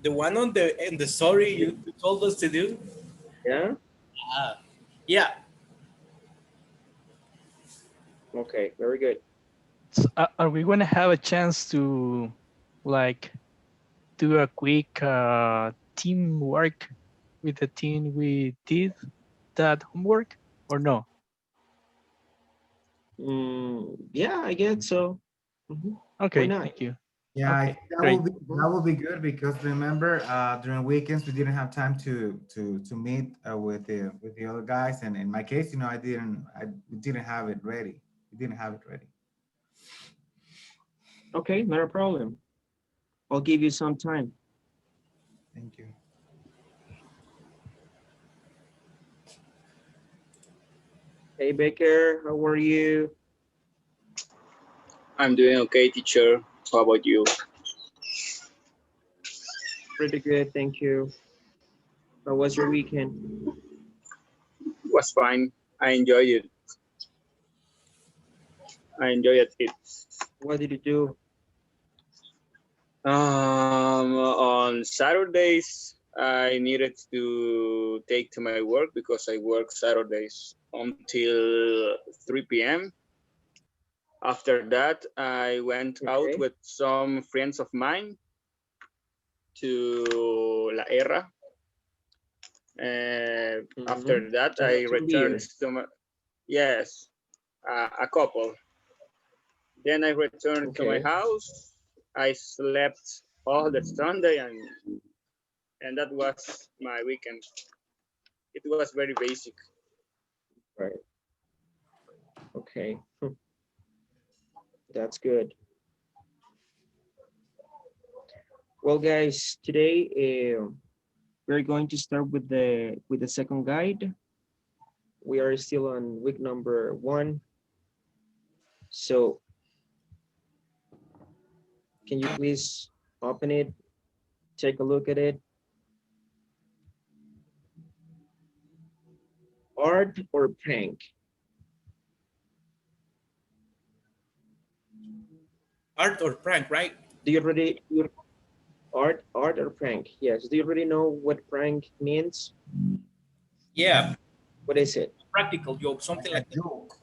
The one on the in the story you told us to do. Yeah. Yeah. Okay. Very good. So, are we going to have a chance to like do a quick teamwork with the team we did that homework or no? Yeah, I guess so. Why Okay, not? thank you. Yeah, I Okay, think that will great. be good because remember during weekends we didn't have time to meet with the other guys, and in my case, you know, I we didn't have it ready. We didn't have it ready. Okay, not a problem. I'll give you some time. Thank you. Hey, Baker, how are you? I'm doing okay, teacher. How about you? Pretty good, thank you. How was your weekend? It was fine. I enjoyed it. I enjoyed it. What did you do? On Saturdays, I needed to take to my work because I work Saturdays until 3 p.m. After that, I went out Okay. with some friends of mine to La Erra. After that, To have I some returned beer. to my, yes, a couple. Then I returned to my Okay. house. I slept all the Sunday, and that was my weekend. It was very basic. Right. Okay. That's good. Well, guys, today we're going to start with the second guide. We are still on week number 1. So can you please open it, take a look at it? Art or prank? Art or prank, right? Do you already art or prank? Yes. Do you already know what prank means? Yeah. What is it? Practical joke, Like something a like that. joke.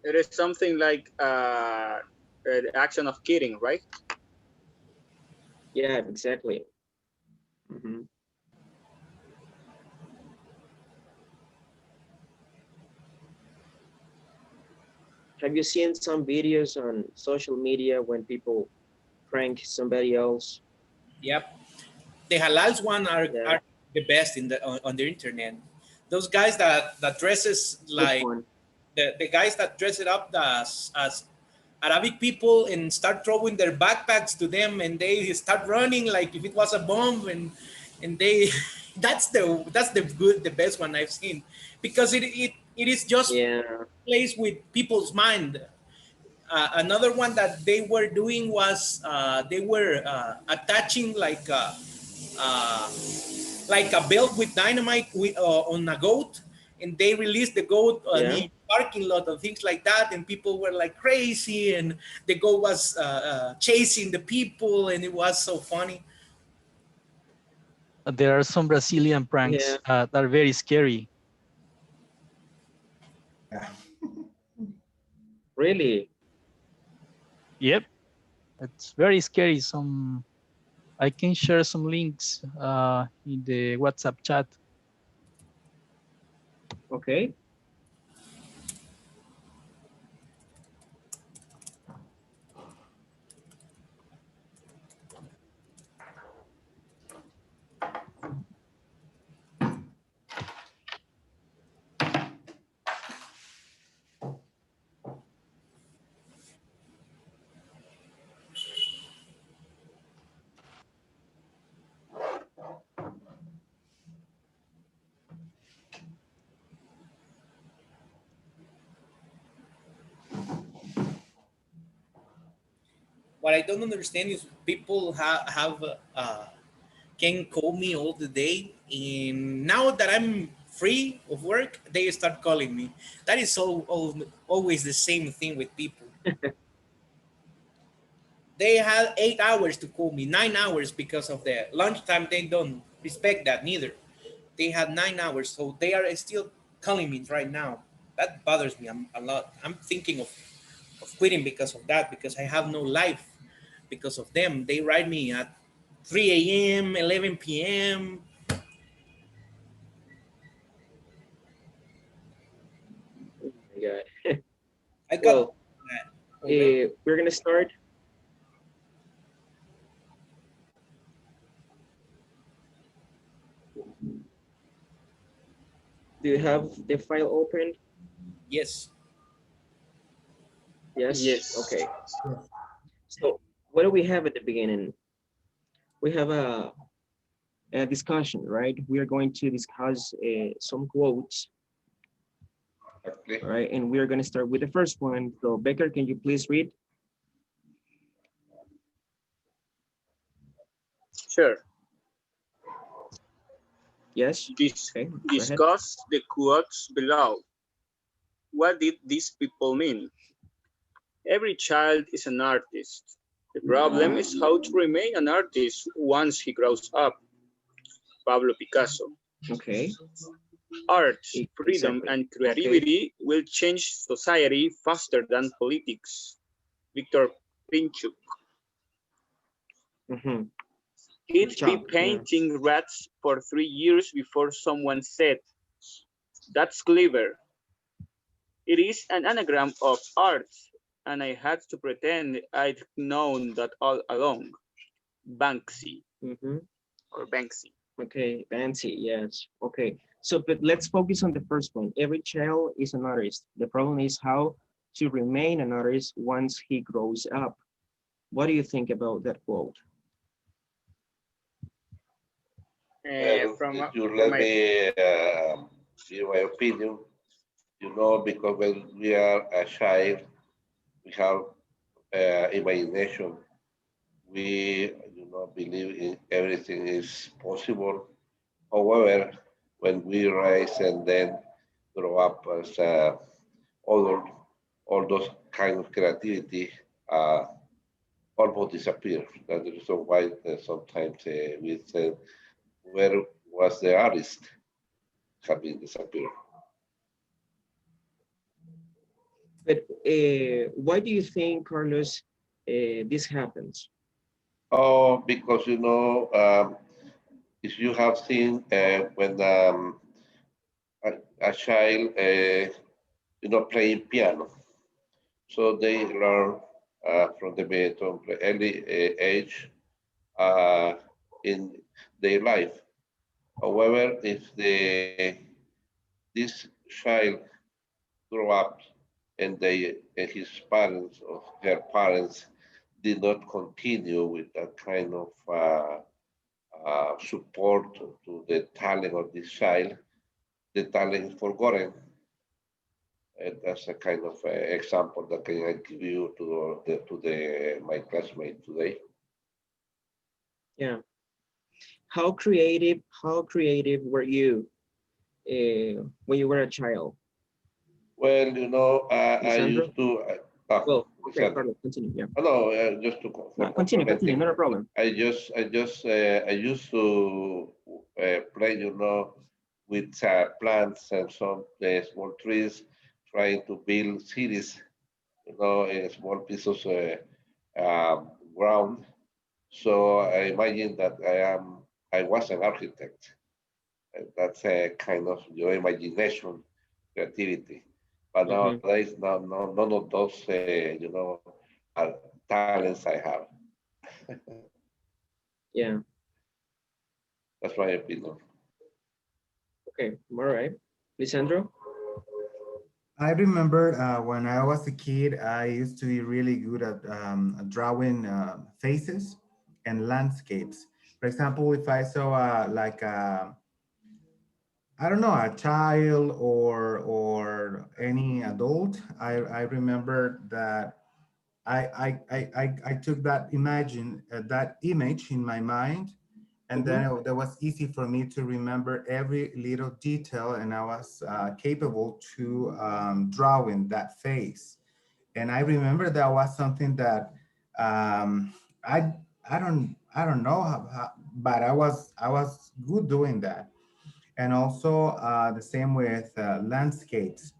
It is something like the action of kidding, right? Yeah, exactly. Have you seen some videos on social media when people prank somebody else? Yep. The halals one Yeah. are the best in on the internet. Those guys that dresses Which like one? the guys that dress it up as Arabic people and start throwing their backpacks to them and they start running like if it was a bomb and they that's the best one I've seen because it is just Yeah. plays with people's mind. Another one that they were doing was they were attaching uh, like a belt with dynamite on a goat, and they released the goat Yeah. near parking lot and things like that, and people were like crazy, and the goat was chasing the people, and it was so funny. There are some Brazilian Yeah. pranks that are very scary. Yeah. Really? Yep, it's very scary. I can share some links in the WhatsApp chat. Okay. What I don't understand is people have can call me all the day, and now that I'm free of work, they start calling me. That is always the same thing with people. They had 8 hours to call me, 9 hours because of the lunchtime. They don't respect that neither. They had 9 hours, so they are still calling me right now. That bothers me a lot. I'm thinking of quitting because of that, because I have no life because of them. They write me at 3 a.m., 11 p.m. Oh my God. I got Well, that already. we're gonna start. Do you have the file open? Yes. Yes. Yes. Okay. Yes. So what do we have at the beginning? We have a discussion, right? We are going to discuss some quotes, Okay. all right? And we are going to start with the first one. So Becker, can you please read? Sure. Yes. Dis- Okay, go ahead. discuss the quotes below. What did these people mean? Every child is an artist. The problem is how to remain an artist once he grows up. Pablo Picasso. Okay, Art, freedom, exactly. and Okay. creativity will change society faster than politics. Victor Pinchuk. Mm-hmm. He'd be Chuck, yeah. painting rats for 3 years before someone said, "That's clever." It is an anagram of art, and I had to pretend I'd known that all along. Banksy Mm-hmm. or Banksy. Okay, fancy, yes. Okay, so but let's focus on the first one. Every child is an artist. The problem is how to remain an artist once he grows up. What do you think about that quote? Well, From if you from let my me give my opinion, because when we are a child, we have imagination. We, believe in everything is possible. However, when we rise and then grow up as older, all those kind of creativity uh, almost disappear. That's the reason why sometimes we say, where was the artist? Have been disappeared. But why do you think, Carlos, this happens? Oh, because if you have seen when a child, playing piano, so they learn from the early age uh, in their life. However, if this child grow up and his parents or her parents did not continue with that kind of support to the talent of this child, the talent is forgotten. And that's a kind of example that can I give you to the my classmate today. Yeah. How creative were you when you were a child? Well, I Lisandro? used to. Well, okay, Listen, Carlos, continue. Yeah. oh, no, just for No, continue, complementing, not a problem. I used to play, with plants and some small trees, trying to build cities, in small pieces of ground. So I imagine that I was an architect. That's a kind of your imagination, creativity. But Mm-hmm. nowadays, none of those, are talents I have. Yeah. That's my opinion. Okay. All right. Lisandro? I remember when I was a kid, I used to be really good at drawing faces and landscapes. For example, if I saw like I don't know, a child or any adult, I remember that I took that image in my mind, and then Mm-hmm. that was easy for me to remember every little detail, and I was capable to drawing that face. And I remember that was something that Um, I don't know but I was good doing that. And also the same with landscapes.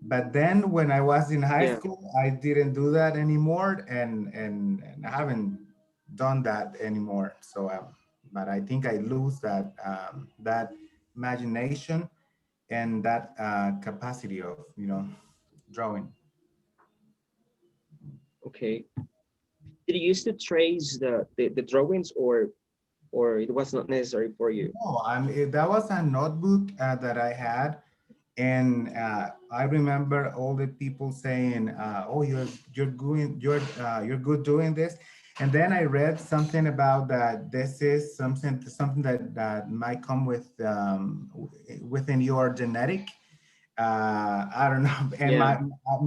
But then when I was in high Yeah. school, I didn't do that anymore, and I haven't done that anymore. So, but I think I lose that imagination and that capacity of drawing. Okay. Did you used to trace the drawings, or it was not necessary for you? No, that was a notebook that I had, and I remember all the people saying, "Oh, you're good doing this," and then I read something about that. This is something that might come within your genetic. I don't know. And Yeah.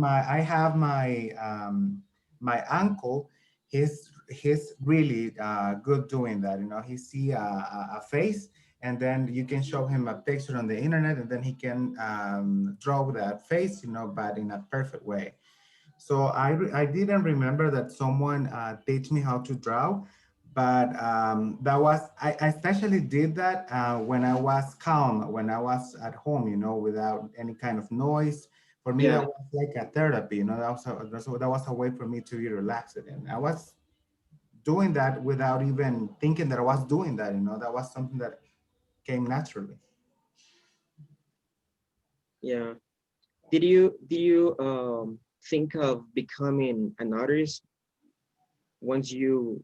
I have my uncle. He's really good doing that. He see a face, and then you can show him a picture on the internet, and then he can draw that face, but in a perfect way. So I didn't remember that someone teach me how to draw, but I especially did that when I was calm, when I was at home, without any kind of noise. For me, that Yeah. was like a therapy, that was a way for me to be relaxed, and I was doing that without even thinking that I was doing that. That was something that came naturally. Yeah. Did you think of becoming an artist once you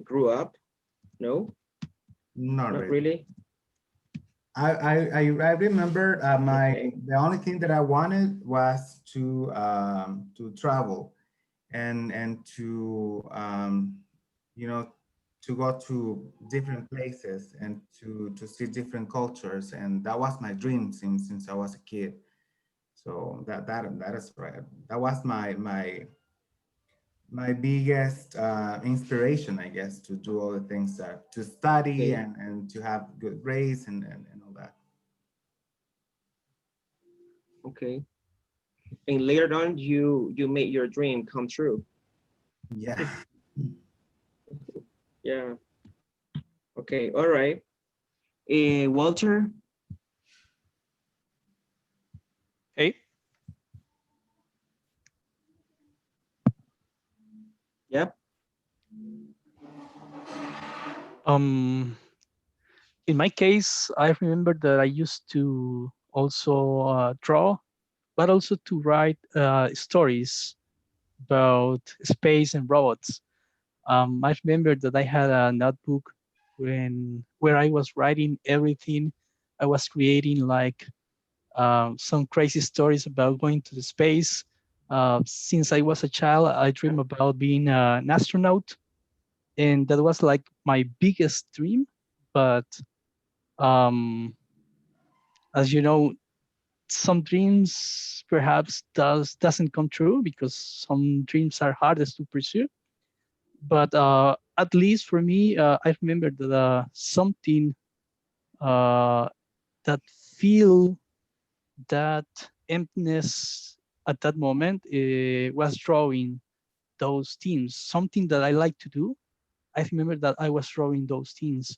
grew up? No, Not not really. really. I remember Okay. the only thing that I wanted was to travel and you know to go to different places and to see different cultures, and that was my dream since I was a kid. So that is right. That was my biggest inspiration, I guess, to do all the things that to study Okay. and to have good grades and all that. Okay. And later on, you made your dream come true. Yeah. Yeah. Okay. All right. Walter. Hey, Yep. um, in my case, I remember that I used to also draw, but also to write stories about space and robots. I remember that I had a notebook where I was writing everything. I was creating like some crazy stories about going to the space. Since I was a child, I dreamed about being an astronaut, and that was like my biggest dream. But um, as you know, some dreams perhaps doesn't come true because some dreams are hardest to pursue. But at least for me, I remember that something uh, that feel that emptiness at that moment was drawing those themes. Something that I like to do. I remember that I was drawing those themes,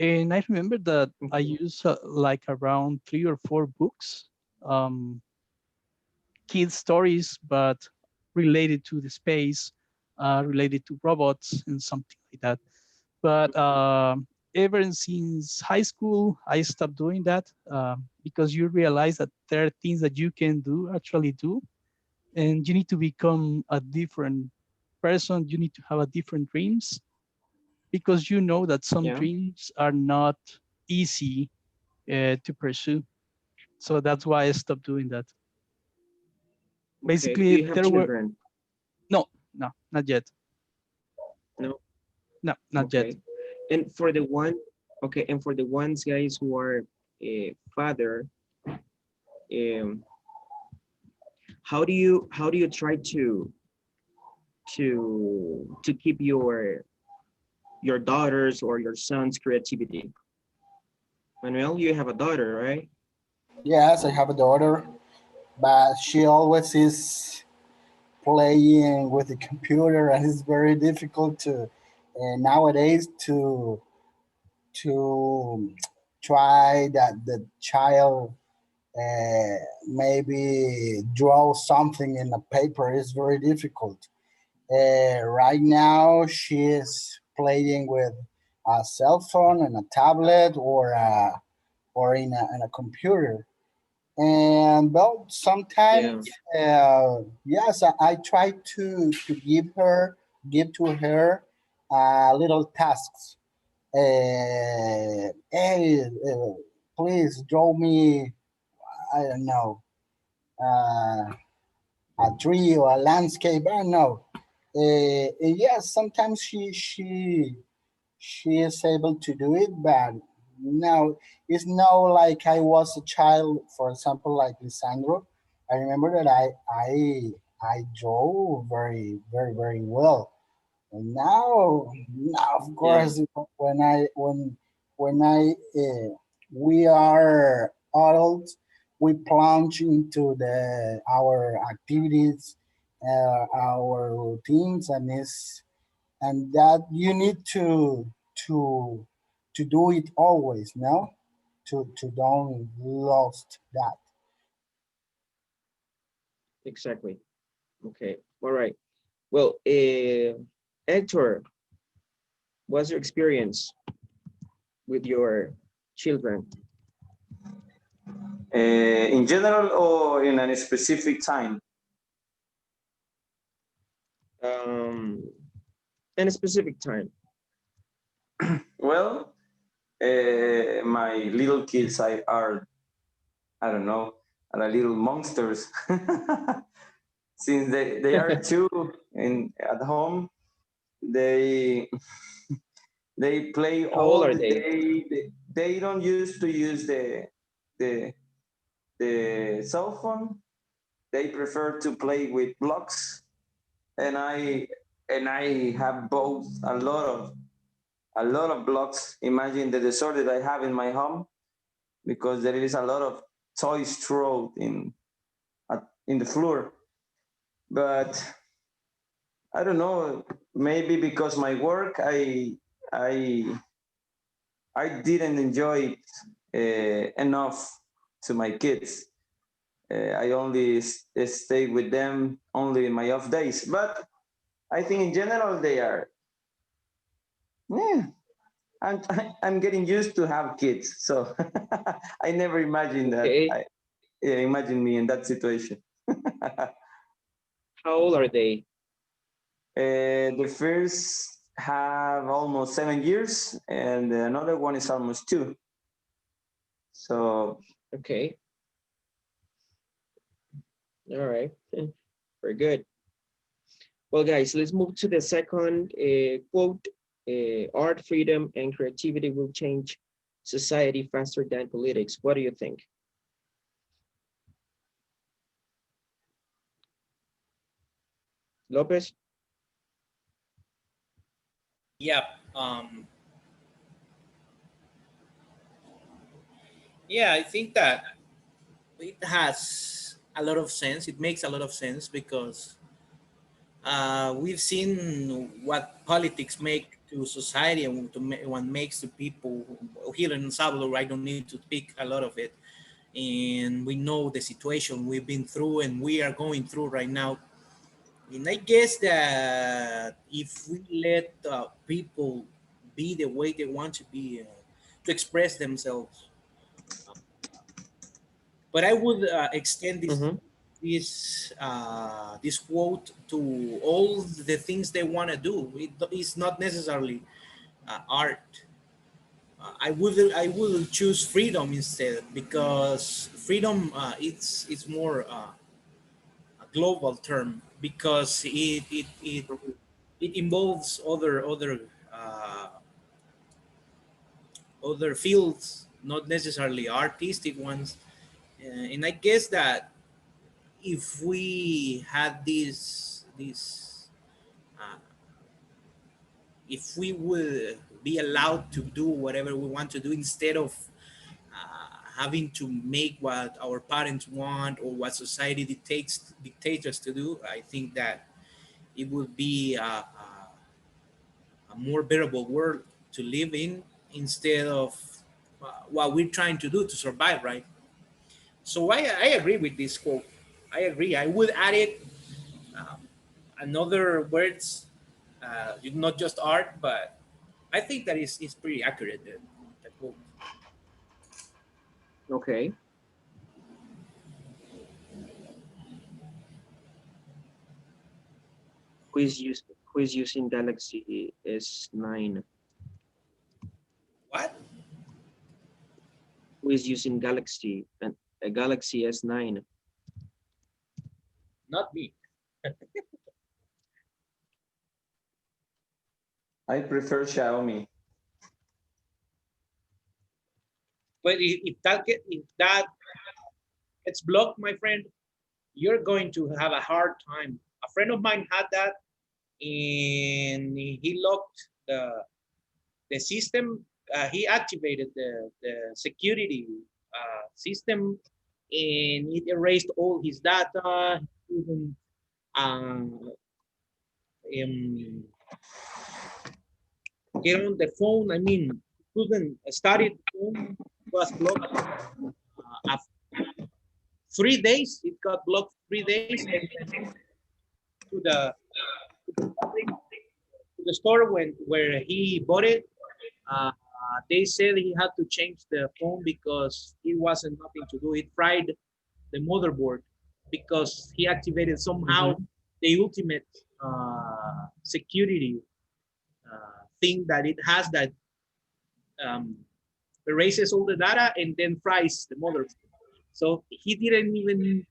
and I remember that I Okay. used like around 3 or 4 books, um, kid stories, but related to the space, related to robots, and something like that. But ever since high school, I stopped doing that because you realize that there are things that you can do, actually do, and you need to become a different person. You need to have a different dreams because you know that some Yeah. dreams are not easy to pursue. So that's why I stopped doing that. Okay. Do Basically, you have there were children? no, not yet. No. No, not yet. Okay. And for the one, okay, and for the ones guys who are a father, um, how do you try to keep your daughters or your son's creativity? Manuel, you have a daughter, right? Yes, I have a daughter, but she always is playing with the computer, and it's very difficult to nowadays to try that the child maybe draw something in a paper is very difficult. Right now, she is playing with a cell phone and a tablet or in a computer. And well, Yeah. sometimes, yes, I try to give to her little tasks. Hey, please draw me, I don't know, uh, a tree or a landscape. I don't know. Yes, sometimes she is able to do it, but now it's not like I was a child. For example, like Lisandro, I remember that I draw very well. And now of Yeah. course, when I we are adults, we plunge into the our activities, our routines, and that you need to to do it always, no, to don't lost that. Exactly. Okay. All right. Well, Hector, what's your experience with your children? In general or in a specific time? Um, in a specific time. Well, my little kids are, I don't know, are little monsters. Since they are two in at home, they they play How old all are the they? day. They don't used to use the the cell phone. They prefer to play with blocks, and I have both a lot of blocks. Imagine the disorder that I have in my home because there is a lot of toys thrown in the floor. But I don't know. Maybe because my work, I I didn't enjoy it enough to my kids. I only stay with them only in my off days. But I think in general they are. Yeah, I'm I'm getting used to have kids, so I never imagined that. Okay. Yeah, imagine me in that situation. How old are they? The first have almost 7 years, and another one is almost two. So Okay. All right. Very good. Well, guys, let's move to the second quote. Art, freedom, and creativity will change society faster than politics. What do you think? Lopez? Yeah. Yeah, I think that it has a lot of sense. It makes a lot of sense because we've seen what politics make to society and what makes to people here in Salvador. I don't need to speak a lot of it, and we know the situation we've been through and we are going through right now. And I guess that if we let people be the way they want to be, to express themselves, but I would extend Mm-hmm. this quote to all the things they want to do. It's not necessarily art. I would choose freedom instead because freedom it's more a global term because it involves other fields, not necessarily artistic ones. And I guess that if we had this uh, if we would be allowed to do whatever we want to do instead of having to make what our parents want or what society dictates us to do, I think that it would be a more bearable world to live in instead of what we're trying to do to survive, right? So I agree with this quote. I agree. I would add it another words, not just art, but I think that is pretty accurate. The quote. Okay. Who is using Galaxy S9? What? Who is using Galaxy and a Galaxy S9? Not me. I prefer Xiaomi. But if that gets blocked, my friend, you're going to have a hard time. A friend of mine had that, and he locked the system. He activated the security system, and it erased all his data. He couldn't um, get on the phone. I mean, couldn't start it. The phone was blocked. After 3 days, it got blocked 3 days, and then to the store where he bought it. Uh, they said he had to change the phone because it wasn't nothing to do. It fried the motherboard because he activated somehow Mm-hmm. the ultimate security thing that it has that um, erases all the data and then fries the motherboard. So he didn't even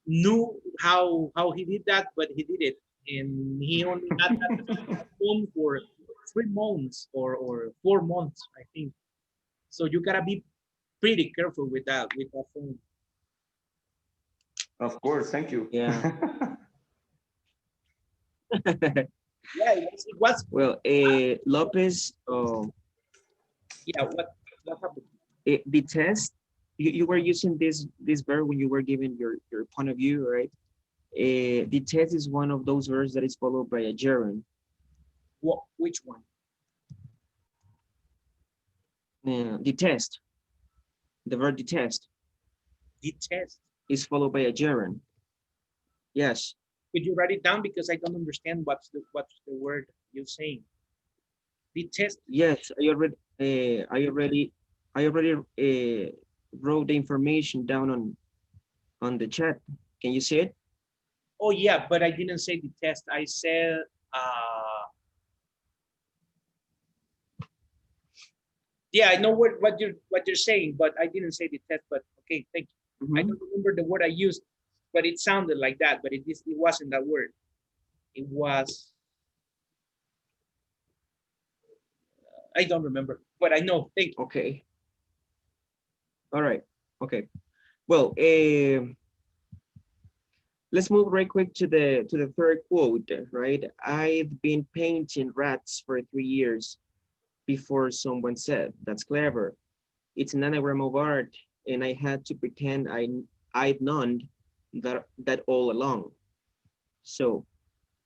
knew how he did that, but he did it, and he only had that phone for 3 months or 4 months, I think. So you gotta be pretty careful with that phone. Of course, thank you. Yeah. Yeah, it was Well, Lopez, yeah. What happened? the test, you were using this verb when you were giving your point of view, right? The test is one of those verbs that is followed by a gerund. What? Which one? The test, the verb detest, The test. is followed by a gerund. Yes. Could you write it down because I don't understand what's the word you're saying? The test. Yes, I already wrote the information down on the chat. Can you see it? Oh yeah, but I didn't say the test. I said yeah, I know what you're saying, but I didn't say the test. But okay, thank you. I Mhm. don't remember the word I used, but it sounded like that. But it wasn't that word. It was I don't remember, but I know. Thank you. Okay. All right. Okay. Well, let's move right quick to the third quote, right? I've been painting rats for 3 years before someone said, "That's clever. It's an anagram of art, and I had to pretend I'd known that all along." So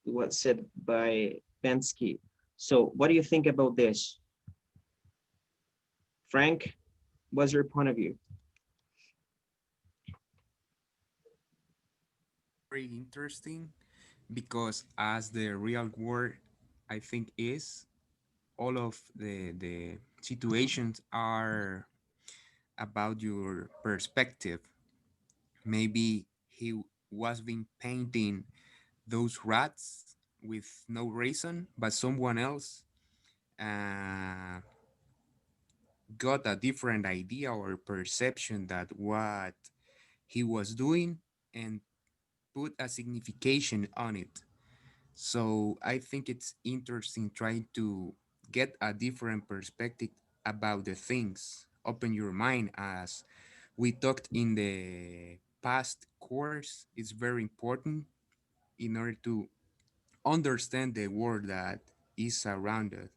it was said by Bensky. So what do you think about this? Frank, what's your point of view? Very interesting because as the real world I think is all of the situations are about your perspective. Maybe he was been painting those rats with no reason, but someone else uh, got a different idea or perception that what he was doing and put a signification on it. So I think it's interesting trying to get a different perspective about the things. Open your mind, as we talked in the past course. It's very important in order to understand the world that is around us,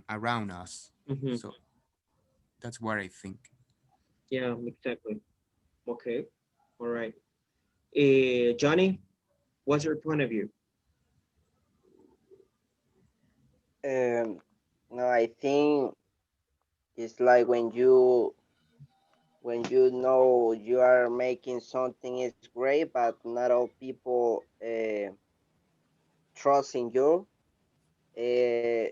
around us. Mhm. So that's what I think. Yeah, exactly. Okay. All right. Johnny, what's your point of view? Um, no, I think it's like when you know you are making something is great, but not all people trust in you. Uh,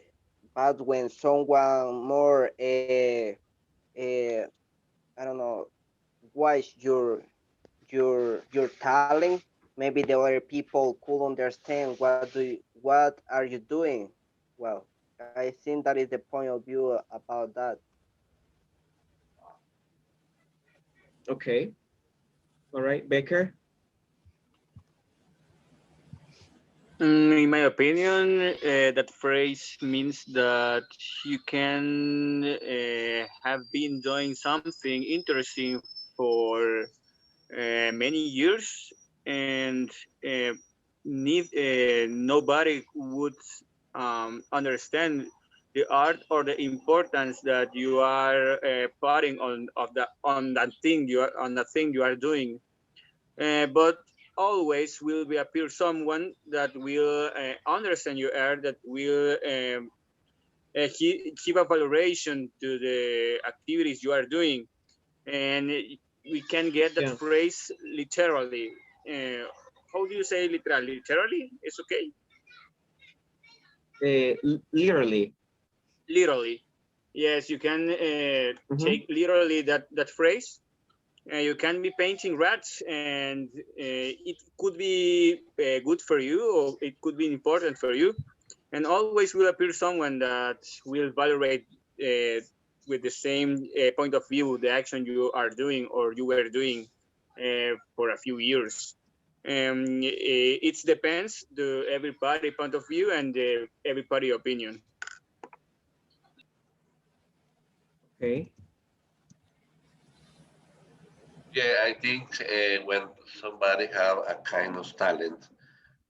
but when someone more I don't know, watch your talent, maybe the other people could understand what are you doing. Well, I think that is the point of view about that. Okay. All right, Baker. In my opinion, that phrase means that you can have been doing something interesting for many years, and uh, need nobody would understand the art or the importance that you are putting on that thing you are doing. But always will be appear someone that will understand your art, that will give a valoration to the activities you are doing, and we can get that Yeah. phrase literally. Uh, how do you say literal? Literally, it's okay. Literally. Literally, yes, you can Mm-hmm. take literally that phrase. You can be painting rats, and it could be good for you, or it could be important for you, and always will appear someone that will validate uh, with the same point of view the action you are doing or you were doing for a few years. It depends the everybody point of view and the everybody opinion. Okay. Yeah, I think when somebody have a kind of talent,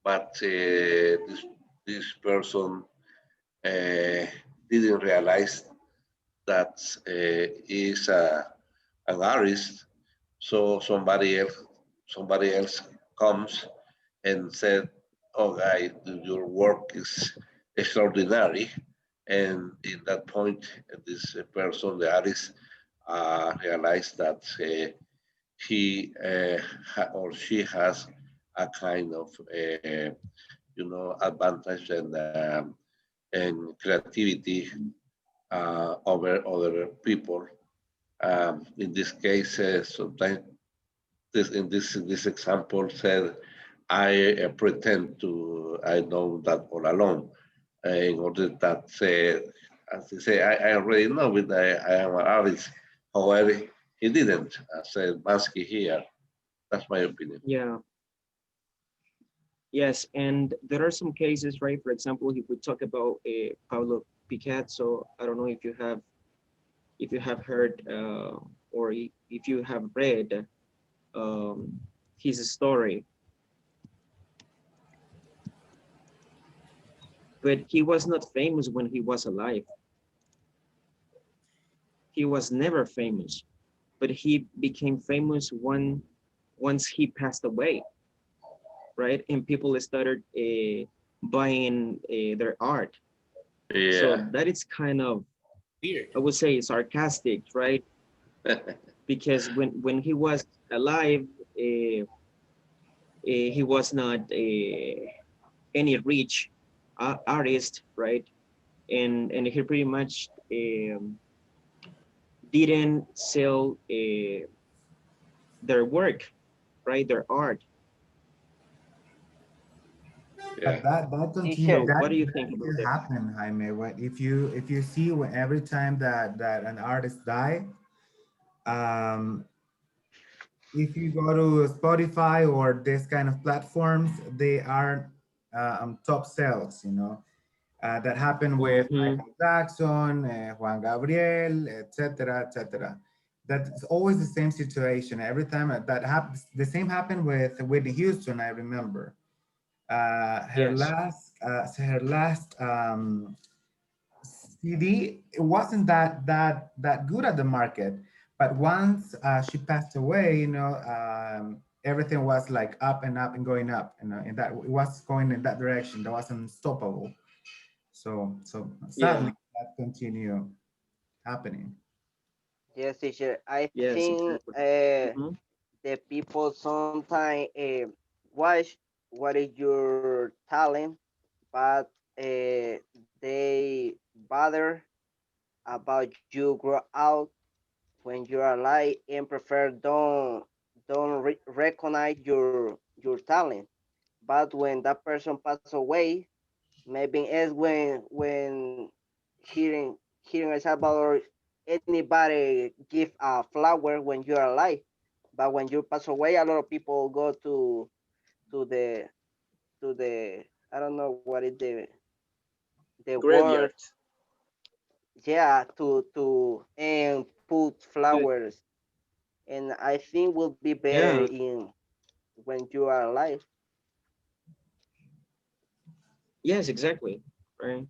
but this person uh, didn't realize that is an artist. So somebody else comes and said, "Oh, guy, your work is extraordinary." And in that point, this person, the artist, realized that or she has a kind of advantage and creativity over other people. In this case, sometimes this example said, I pretend to I know that all along, in order that as they say, I already know that I am an artist. However, he didn't. I said Bansky here. That's my opinion. Yeah. Yes, and there are some cases, right? For example, if we talk about Pablo Picasso, I don't know if you have heard or if you have read um, his story, but he was not famous when he was alive. He was never famous, but he became famous once he passed away, right? And people started buying their art. So Yeah. that is kind of, Weird. I would say, sarcastic, right? Because when he was alive, he was not any rich artist, right? And he pretty much didn't sell their work, right? Their art. Yeah. But that He continue had So that what do you that think about still that? happen, Jaime. What if you see when every time that an artist die, um, if you go to Spotify or this kind of platforms, they are top sales. That happened with Mm-hmm. Michael Jackson, Juan Gabriel, etc., etc. That's always the same situation. Every time that happens, the same happened with Whitney Houston. I remember her Yes. last CD. It wasn't that good at the market, But once she passed away, everything was like up and going up, and that it was going in that direction. That was unstoppable. So Yeah. sadly, that continue happening. Yes, teacher. I Yes, think exactly. Mhm. the people sometimes watch what is your talent, but they bother about you grow out when you are alive and prefer don't recognize your talent. But when that person pass away, maybe it's when hearing a Salvador anybody give a flower when you are alive. But when you pass away, a lot of people go to the to the I don't know what is the word. Graveyard. Yeah, to and put Good. flowers, and I think will be better Yeah. in when you are alive. Yes, exactly. Right.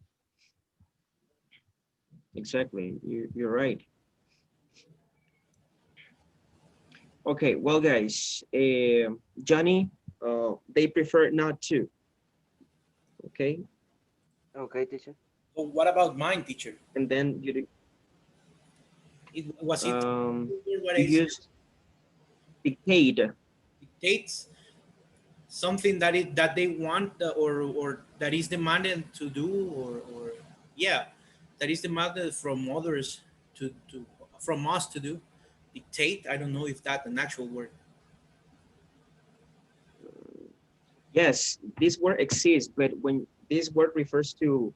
Exactly. You're right. Okay. Well, guys, Johnny, they prefer not to. Okay. Okay, teacher. So what about mine, teacher? And then Was it what you I said? use decade. Dictates something that that they want, or that is demanded to do, or yeah, that is demanded from others to from us to do. Dictate. I don't know if that's an actual word. Yes, this word exists, but when this word refers to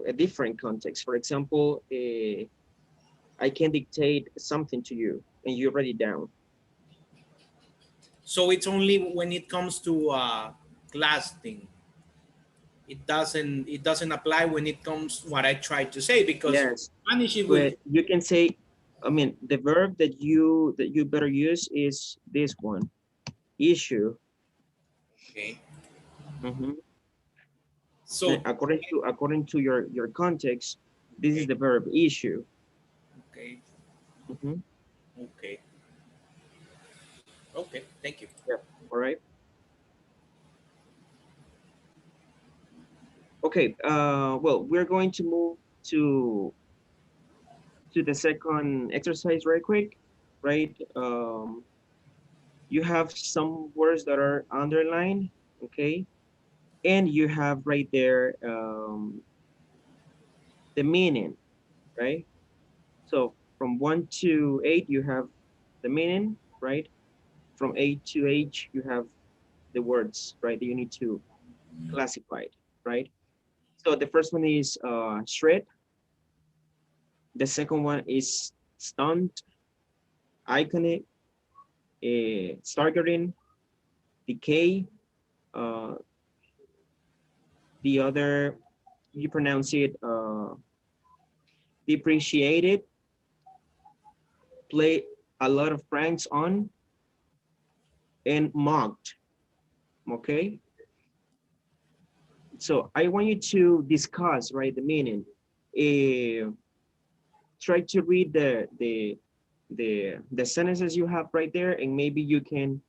a different context. For example, I can dictate something to you and you write it down. So it's only when it comes to class thing. It doesn't apply when it comes what I tried to say, because Yes, Spanish it will. but you can say, I mean, the verb that you better use is this one, issue. Okay. Mhm. So According to your context, this is okay, the verb issue. okay, Mhm. okay, okay. Thank you. Yeah. All right. Okay. Well, we're going to move to to the second exercise right quick, right? You have some words that are underlined, okay? And you have right there the meaning, right? So from 1 to 8, you have the meaning, right? From 8 to 8, you have the words, right? That you need to classify it, right? So the first one is shred. The second one is stunt, iconic, staggering, decay. Uh, the other, you pronounce it depreciated, play a lot of pranks on, and mocked. Okay, so I want you to discuss, right, the meaning. Uh, Try to read the sentences you have right there, and maybe you can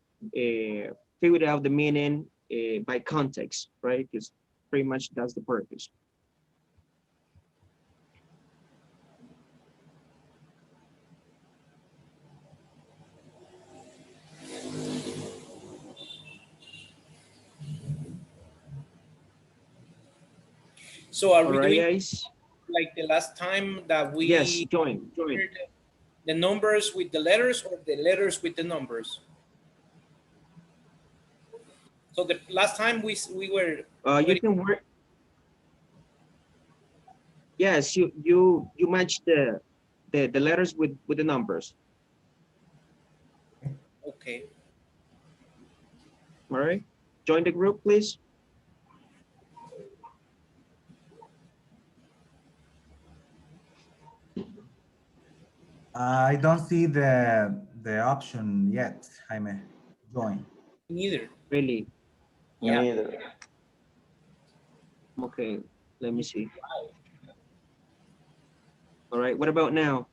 figure out the meaning by context, right? Because pretty much that's the purpose. So are All we right, doing guys. like the last time that Yes, we join. heard the numbers with the letters, or the letters with the numbers? So the last time we were You very can work. Yes, you match the letters with the numbers. okay. All right. Join the group, please. I don't see the option yet, Jaime. Join. Neither. Really. Me Yeah. neither. Okay. Let me You see. try. All right. What about now?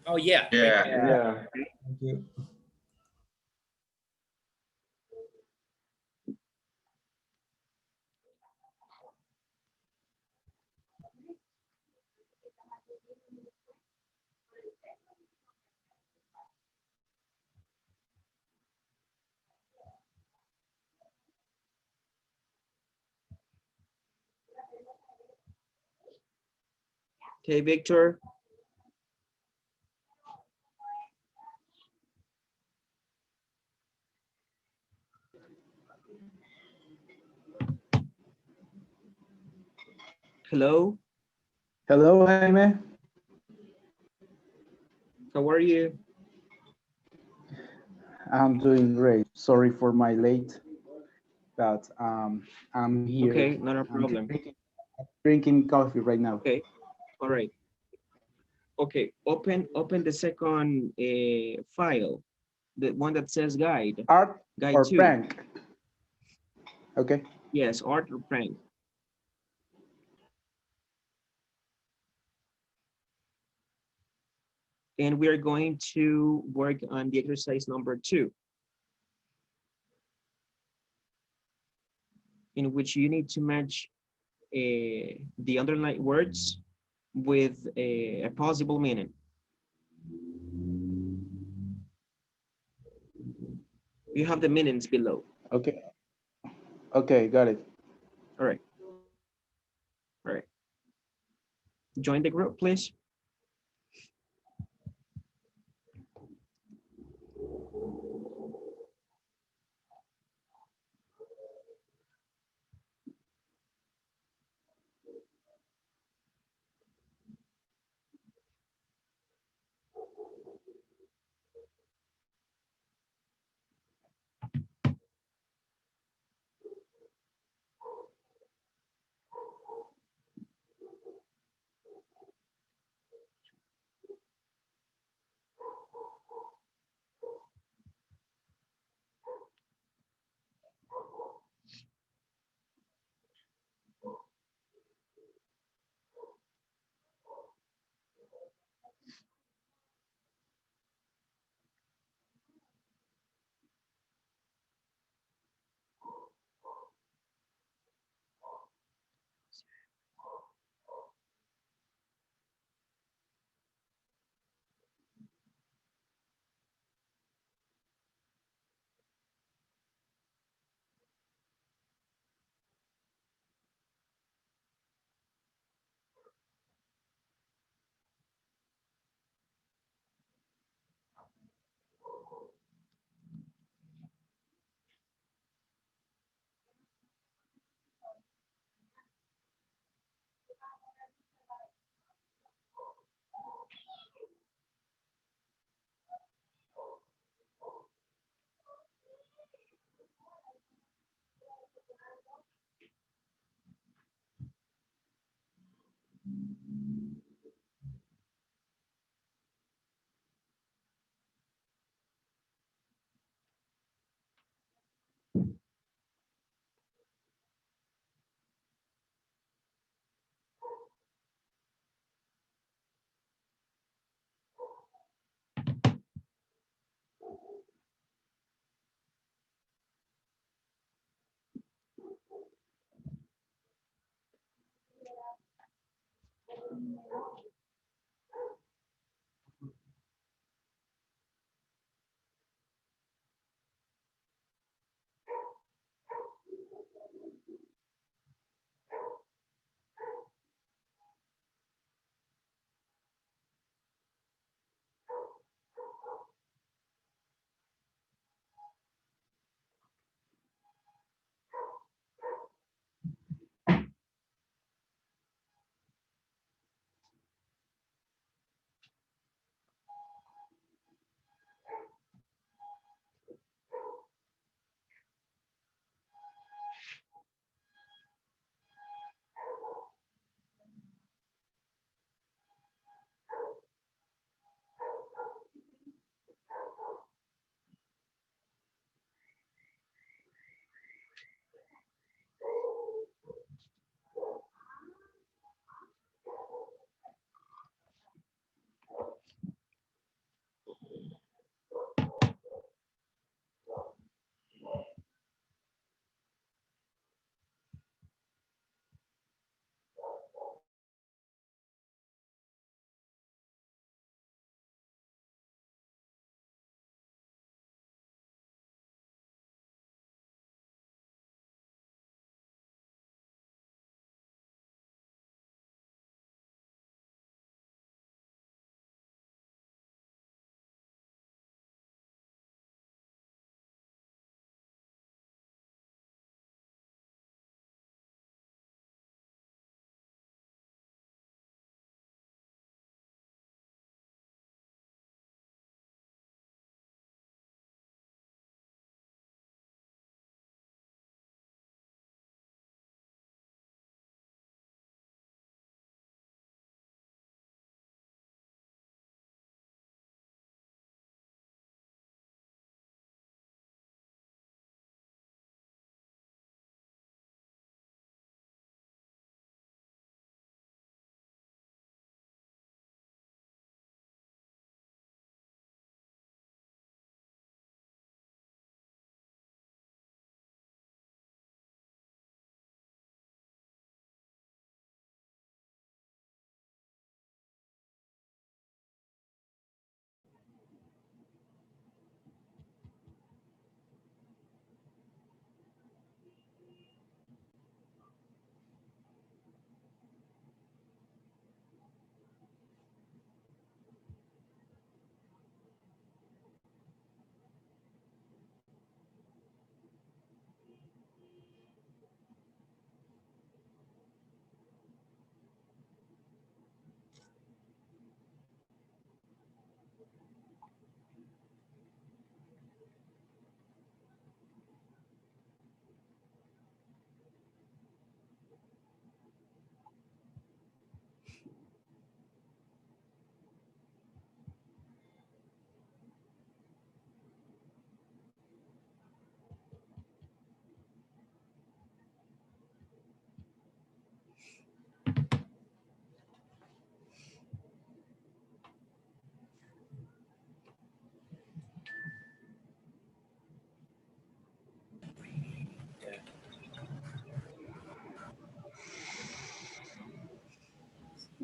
Oh yeah, great. Yeah. Yeah. Thank you. Okay, Victor. Hello, Hello, Jaime. how are you? I'm doing great. Sorry for my late, but I'm here. Okay, not a I'm problem. drinking coffee right now. Okay, all right. Okay, open the second file, the one that says guide, Art guide or two. prank? Okay. Yes, art or prank. And we are going to work on the exercise number 2, in which you need to match the underlined words with a possible meaning. You have the meanings below. Okay. Okay, got it. All right, all right. Join the group, please.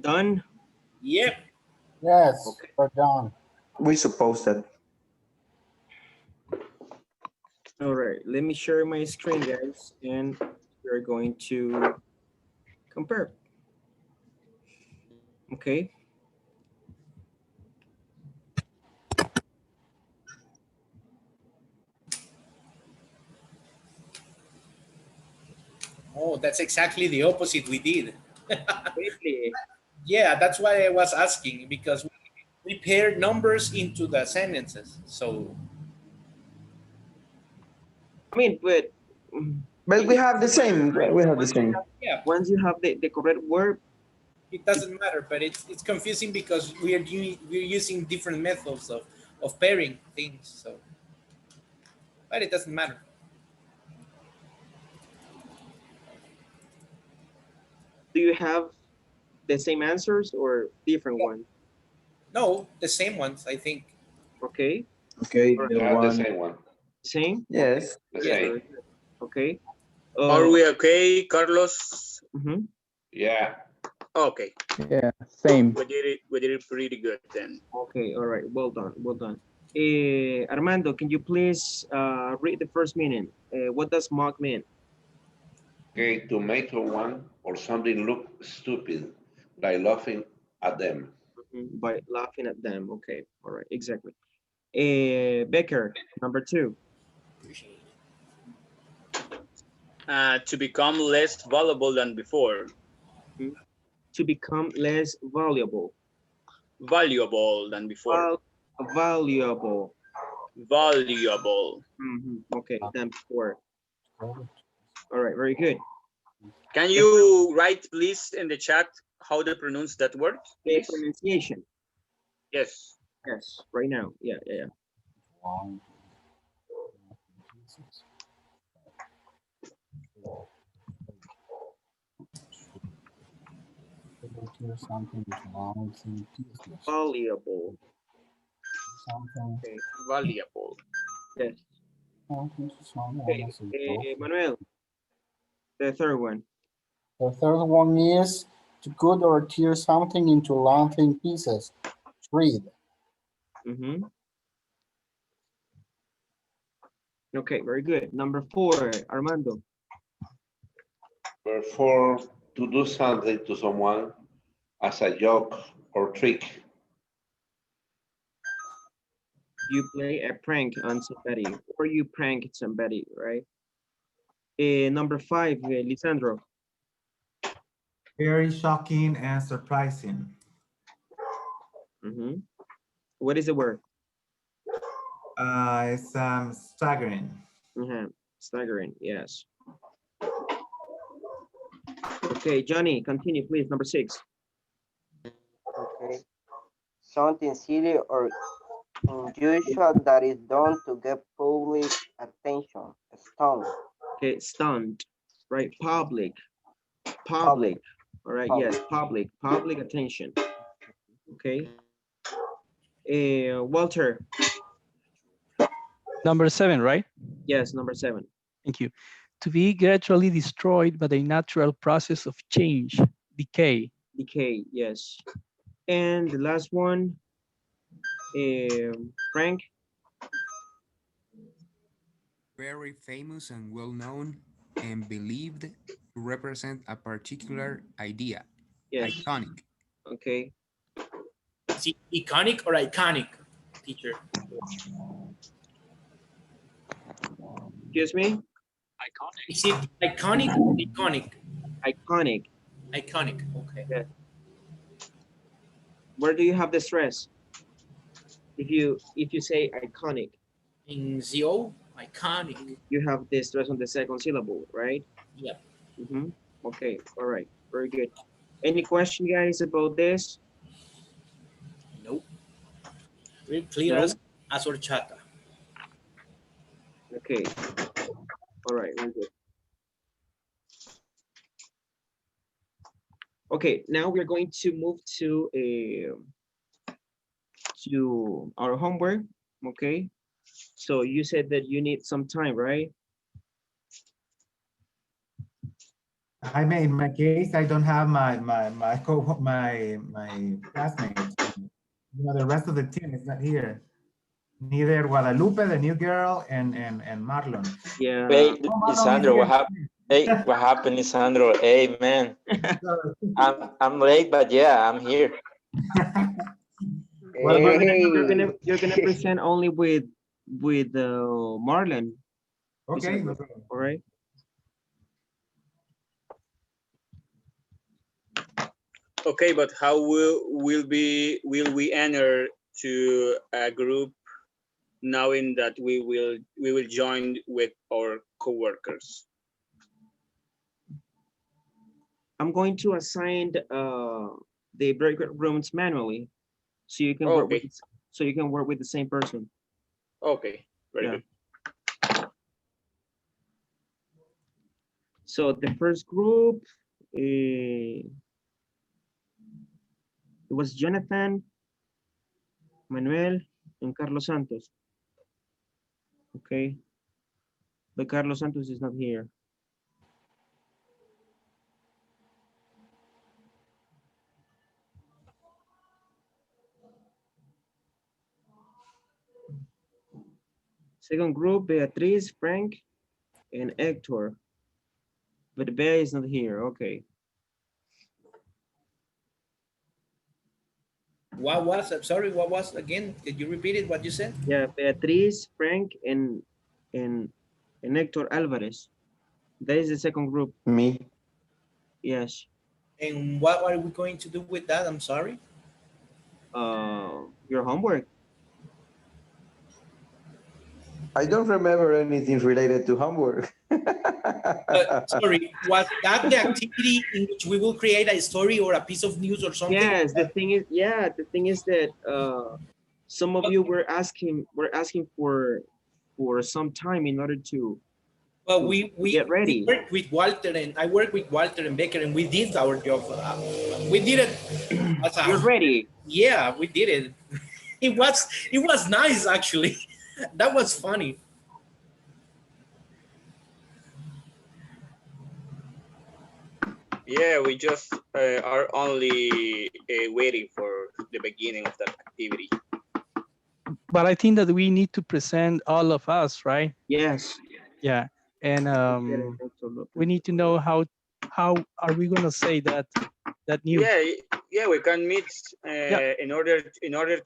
Done? Yep. Yes, Okay. we're done. We suppose that. All right, let me share my screen, guys, and we're going to compare. Okay. Oh, that's exactly the opposite we did. Really? Yeah, that's why I was asking because we paired numbers into the sentences. So I mean, but mm, But we have the same. We have the once you same. have, yeah, once you have the correct word, it doesn't matter. But it's confusing because we're using different methods of pairing things. So, but it doesn't matter. do you have the same answers or different ones? No, the same ones. I think. Okay. Okay, All right. We the have the one. same one. Same? Okay. Yes. The Yeah. same. Okay. Are we okay, Carlos? Mhm. Yeah. Okay, Yeah, same. we did it pretty good then. Okay. All right. Well done. Well done. Armando, can you please read the first meaning? What does mock mean? Okay, to make someone or something look stupid by laughing at them. Mhm, by laughing at them. Okay. All right. Exactly. Becker, number 2. To become less valuable than before. Mhm. To become less valuable. Valuable than before. Valuable. Valuable. Okay. Than before. All right. Very good. Can you write, please, in the chat how to pronounce that word, The please? pronunciation. Yes. Yes. Right now. Yeah. Yeah. Yeah. Something long pieces. Valuable. Something. Okay. Valuable. Yes. Something to someone. Okay. Manuel, the third one. The third one is to cut or tear something into long thin pieces. Shred. Mm-hmm. Okay, very good. Number 4, Armando. Therefore, to do something to someone as a joke or trick. You play a prank on somebody, or you prank somebody, right? Number 5, Lisandro. Very shocking and surprising. Mm-hmm. What is the word? It's staggering. Mm-hmm. Staggering, yes. Okay, Johnny, continue, please. Number 6. Okay. Something silly or unusual that is done to get public attention. Stunt. Okay, stunt, right? Public. Public. All right, Public. yes, public attention. Okay. Walter. Number 7, right? Yes, number 7. Thank you. To be gradually destroyed by the natural process of change, decay. Decay, yes. And the last one, Frank. Very famous and well known and believed to represent a particular idea. Yes. Iconic. Okay. Is it iconic or iconic, teacher? Excuse me? Is it iconic or iconic? Iconic. Iconic. Okay. Yeah. Where do you have the stress? If you say iconic, In ZO, iconic. you have the stress on the second syllable, right? Yep. Mm-hmm. Okay. All right. Very good. Any question, guys, about this? Nope. Very clear No? as horchata. Okay. All right. Very good. Okay. Now we're going to move to our homework. Okay. So you said that you need some time, right? I mean, in my case, I don't have my classmates. You know, the rest of the team is not here. Neither Guadalupe, the new girl, and Marlon. Yeah. Hey, Oh, Marlon is Lisandro, here. what happened, Lisandro? Hey, man, I'm late, but yeah, I'm here. Well, But Hey. you're gonna present only with Marlon. okay. Lisandro, all right. Okay, but how will we enter to a group knowing that we will join with our coworkers? I'm going to assign the break rooms manually, so you can Oh, work with okay. the same person. Okay, very Yeah. good. So the first group, it was Jonathan, Manuel, and Carlos Santos. Okay, but Carlos Santos is not here. Second group, Beatriz, Frank, and Hector. But Bea is not here. Okay. What was, I'm sorry, what was again? Did you repeat it, what you said? Yeah, Beatriz, Frank, and Hector Alvarez. That is the second group. Me. Yes. And what are we going to do with that? I'm sorry. Your homework. I don't remember anything related to homework. Sorry, was that the activity in which we will create a story or a piece of news or something? Yes, the thing is that some of you were asking for some time in order to Well, get we ready. worked with Walter, and I worked with Walter and Becker, and we did our job. We did it as You're a, ready. yeah, we did it. It was nice actually. That was funny. Yeah, we just are only waiting for the beginning of that activity. But I think that we need to present all of us, right? Yes. Yeah, and we need to know how are we gonna say that news? Yeah, we can meet Yeah. in order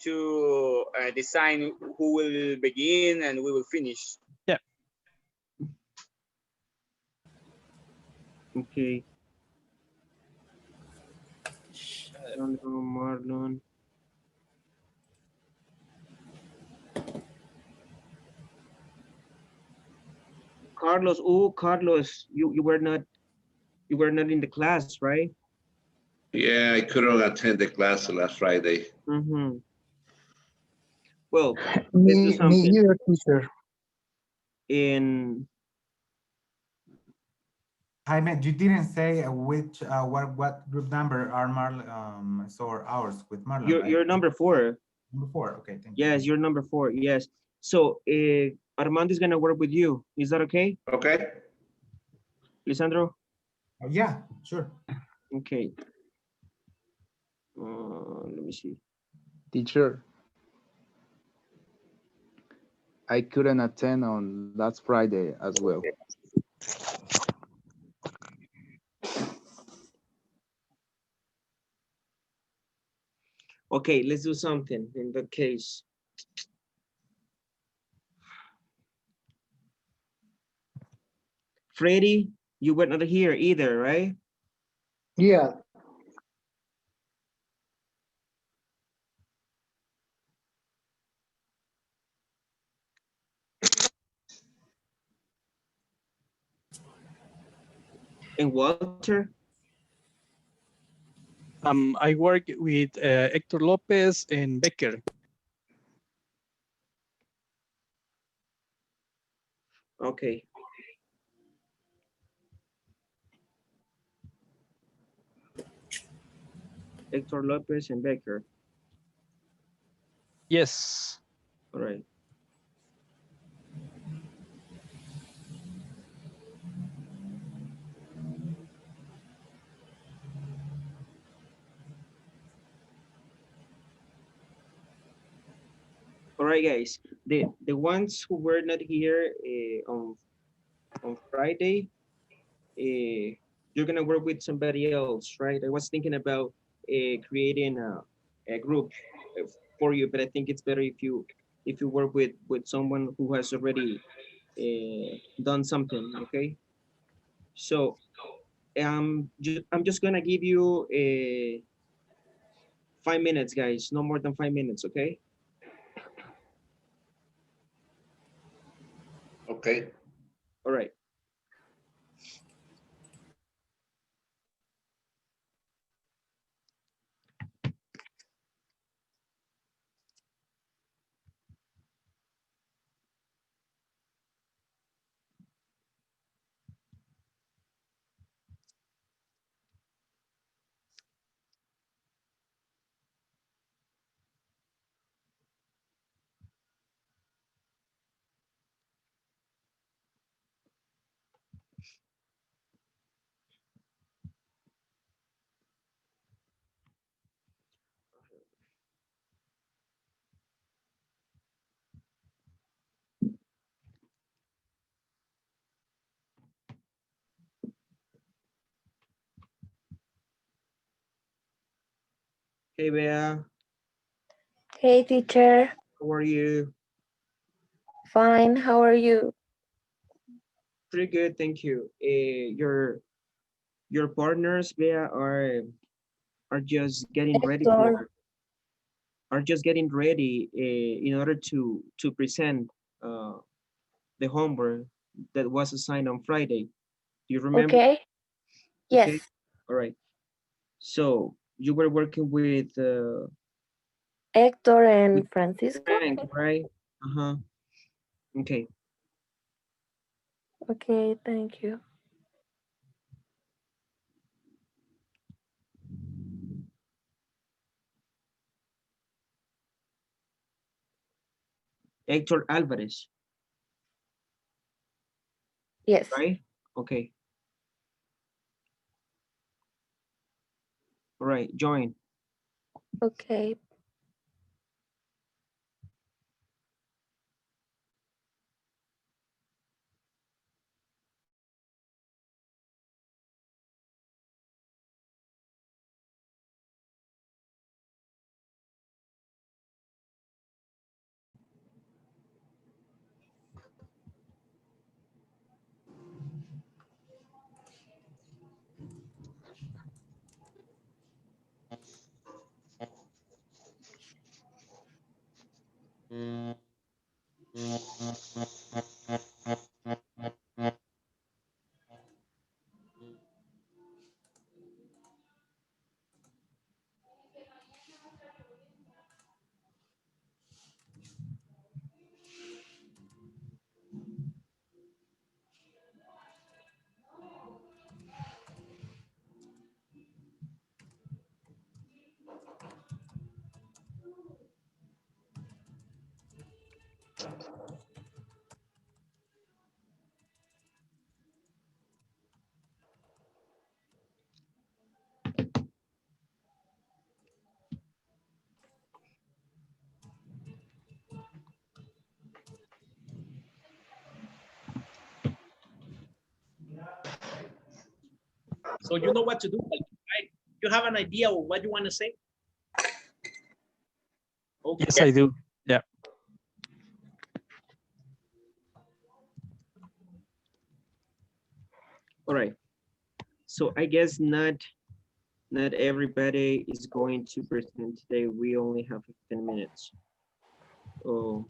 to design who will begin and we will finish. Yeah. Okay. Sandro, Marlon. Carlos. Oh, Carlos, you were not in the class, right? Yeah, I couldn't attend the class last Friday. Mm-hmm. Well, let's do Me something. either, teacher. In Jaime, you didn't say which what group number are so ours with Marlon, right? you're number 4. Number 4. Okay, thank you. Yes, you're number 4. Yes. So Armando is gonna work with you. Is that okay? Okay. Lisandro? Oh, yeah, sure. Okay. Let me see. Teacher, I couldn't attend on last Friday as well. Okay, let's do something in that case. Freddy, you were not here either, right? Yeah. And Walter? I work with Hector Lopez and Becker. Okay. Hector Lopez and Becker. Yes. All right. right, guys. The ones who were not here on Friday, you're gonna work with somebody else, right? I was thinking about creating a group for you, but I think it's better if you work with someone who has already done something. Okay, so I'm just gonna give you 5 minutes, guys. No more than 5 minutes. Okay. Okay. All right. Hey, Bea. Hey, teacher. How are you? Fine. How are you? Pretty good, thank you. Your partners, Bea, are just getting ready Hector. in order to present uh, the homework that was assigned on Friday. Do you remember? Okay. Yes. Okay. All right. So you were working with Hector and Francisco. Frank, right? Uh-huh. Okay. Okay. Thank you. Hector Alvarez, Yes. right? Okay. All right. Join. Okay. So you know what to do, right? You have an idea of what you want to say? Okay. Yes, I do. Yeah. All right. So I guess not everybody is going to present today. We only have 15 minutes. Oh,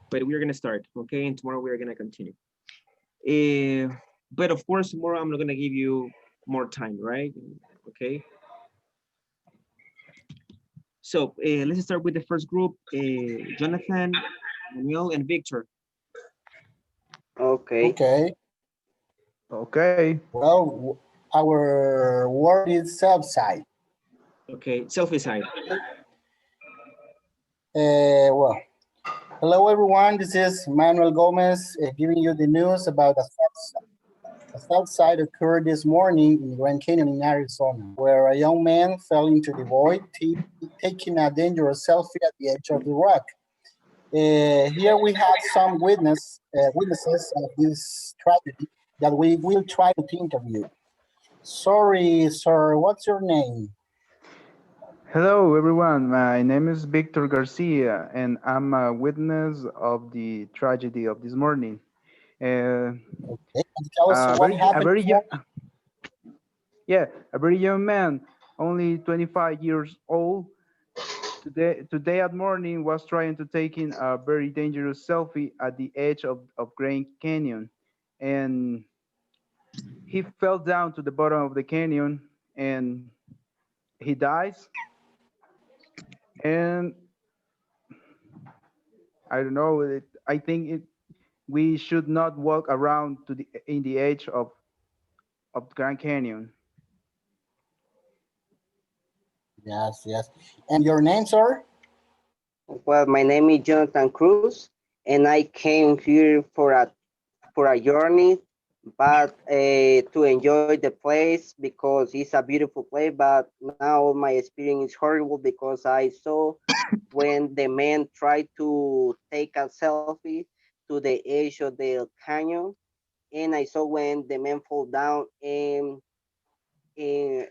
but we're gonna start, okay? And tomorrow we're gonna continue. But of course, tomorrow I'm not gonna give you more time, right? Okay. So let's start with the first group, Jonathan, Manuel, and Victor. Okay. Okay. Okay. Well, our word is self-side. Okay, selfie side. Well, hello everyone. This is Manuel Gomez giving you the news about the self-side. A sad sight occurred this morning in Grand Canyon in Arizona, where a young man fell into the void, taking a dangerous selfie at the edge of the rock. Here we have some witnesses of this tragedy that we will try to interview. Sorry, sir, what's your name? Hello, everyone. My name is Victor Garcia, and I'm a witness of the tragedy of this morning. Uh, Okay, can you tell us a what very, a happened very, this morning? yeah, a very young man, only 25 years old. Today at morning was trying to taking a very dangerous selfie at the edge of Grand Canyon, and he fell down to the bottom of the canyon, and he dies. And I don't know. I think we should not walk around to the in the edge of Grand Canyon. Yes, yes. And your name, sir? Well, my name is Jonathan Cruz, and I came here for a journey, but to enjoy the place because it's a beautiful place. But now my experience is horrible because I saw when the man tried to take a selfie to the edge of the canyon, and I saw when the man fall down and, and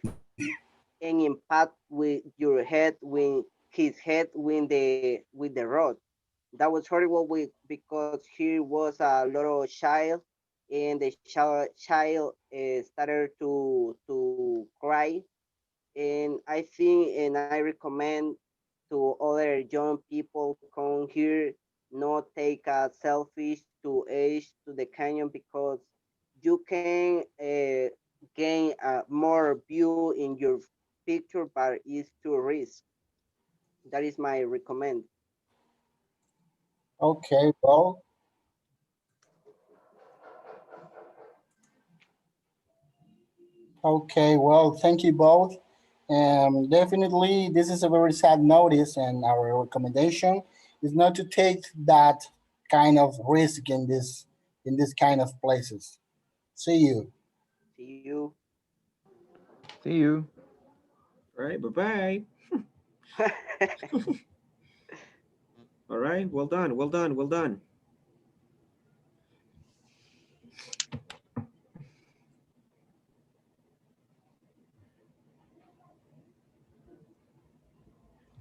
impact with your head when his head with the road. That was horrible because he was a little child, and the child started to cry. And I think and I recommend to other young people come here, not take a selfies to edge to the canyon because you can gain more view in your picture, but it's too risk. That is my recommend. Okay, well, okay, well, thank you both. Definitely, this is a very sad notice, and our recommendation is not to take that kind of risk in this kind of places. See you. See you. See you. All right, bye-bye. All right, well done, well done, well done.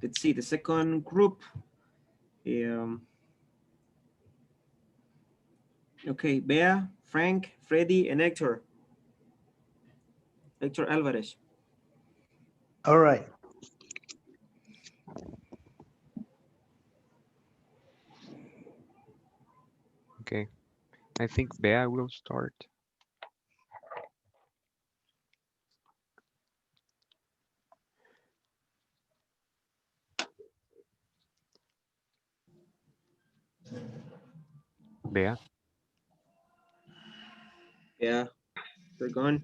Let's see, the second group. Um, okay, Bea, Frank, Freddy, and Hector. Hector Alvarez. All right. Okay. I think Bea will start. Bea. Yeah, you're gone.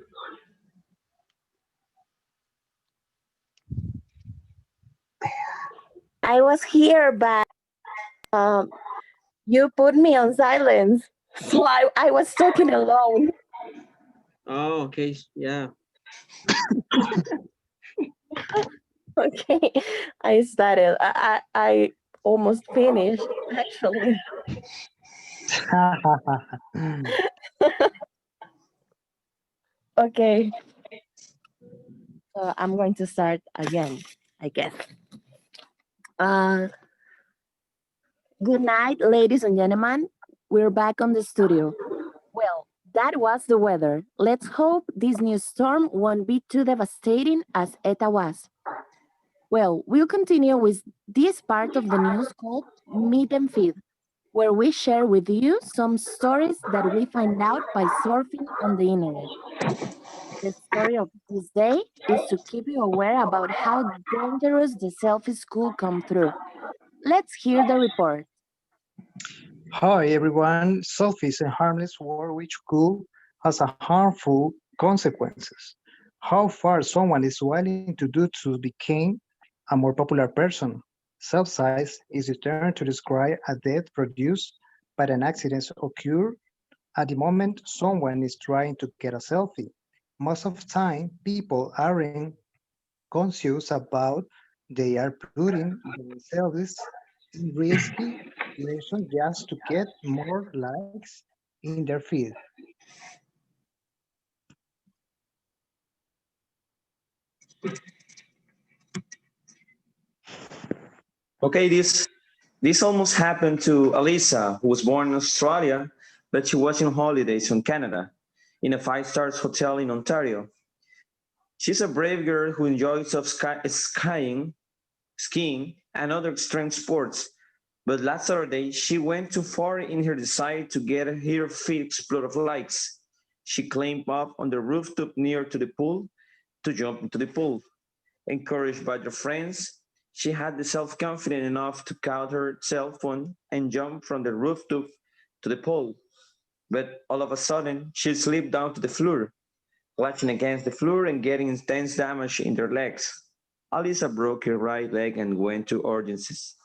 I was here, but um, you put me on silence. So I was talking alone. Oh, okay, yeah. Okay. I started. I almost finished, actually. Okay. So I'm going to start again, I guess. Uh, Good night, ladies and gentlemen. We're back on the studio. Well, that was the weather. Let's hope this new storm won't be too devastating as ETA was. Well, we'll continue with this part of the news called Meet and Feed, where we share with you some stories that we find out by surfing on the internet. The story of this day is to keep you aware about how dangerous the selfies could come through. Let's hear the report. Hi everyone, selfies and harmless word which could has a harmful consequences. How far someone is willing to do to become a more popular person. Self-size is the term to describe a death produced by an accident occurred At the moment, someone is trying to get a selfie. Most of the time, people aren't conscious about they are putting themselves in risky situations just to get more likes in their feed. Okay, this almost happened to Alisa, who was born in Australia, but she was on holidays in Canada, in a five-star hotel in Ontario. She's a brave girl who enjoys of skiing, and other extreme sports. But last Saturday, she went too far in her desire to get her feet explode of likes. She climbed up on the rooftop near to the pool to jump into the pool. Encouraged by her friends, she had the self-confidence enough to count her cell phone and jump from the rooftop to the pool. But all of a sudden, she slipped down to the floor, clutching against the floor and getting intense damage in her legs. Alisa broke her right leg and went to urgencies.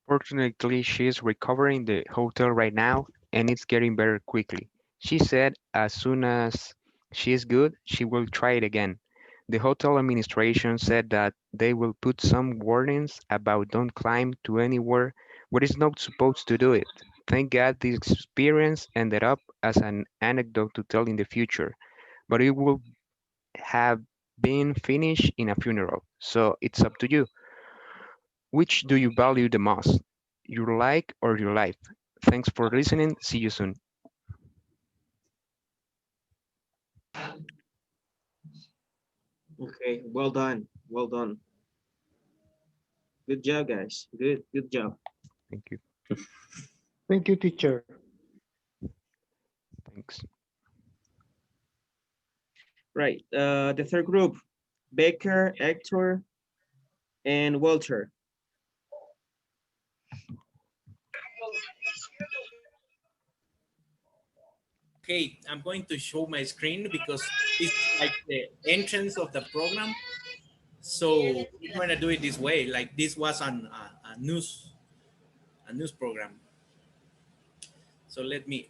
Fortunately, she is recovering in the hotel right now and it's getting better quickly. She said as soon as she is good, she will try it again. The hotel administration said that they will put some warnings about don't climb to anywhere where it's not supposed to do it. Thank God this experience ended up as an anecdote to tell in the future, but it will have been finished in a funeral. So it's up to you. Which do you value the most? Your like or your life? Thanks for listening. See you soon. Okay, well done. Well done. Good job, guys. Good job. Thank you. Thank you, teacher. Thanks. Right. The third group, Baker, Hector, and Walter. Okay, I'm going to show my screen because this is like the entrance of the program. So we're going to do it this way. Like this was on a news program. So let me.